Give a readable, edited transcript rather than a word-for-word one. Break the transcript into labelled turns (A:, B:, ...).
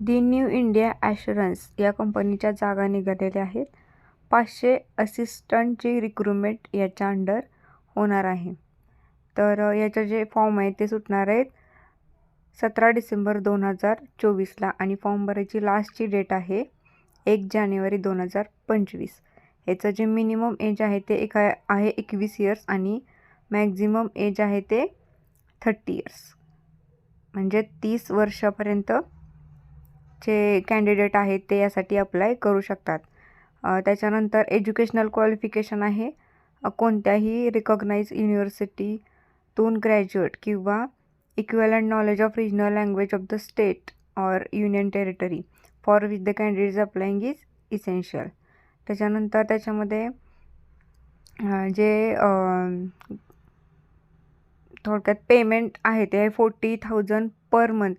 A: दी new India assurance या कंपनीच्या जागा निघालेल्या आहेत. 500 असिस्टंटची रिक्रुटमेंट याच्या अंडर होणार आहे. तर याचे जे फॉर्म आहेत ते सुटणार आहेत 17 डिसेंबर 2024ला आणि फॉर्म भरायची लास्टची डेट आहे 1 जानेवारी 2025. याचं जे मिनिमम एज आहे ते आहे 21 इयर्स आणि मॅक्झिमम एज आहे ते 30 इयर्स. म्हणजे 30 वर्षापर्यंत जे कॅन्डिडेट आहेत ते यासाठी अप्लाय करू शकतात. त्याच्यानंतर एज्युकेशनल क्वालिफिकेशन आहे कोणत्याही रिकॉग्नाइज युनिव्हर्सिटीतून ग्रॅज्युएट किंवा equivalent knowledge of regional language of the state or union territory for which the candidate applying is essential. त्याच्यानंतर त्याच्यामध्ये जे थोडक्यात पेमेंट आहे ते 40,000 पर मंथ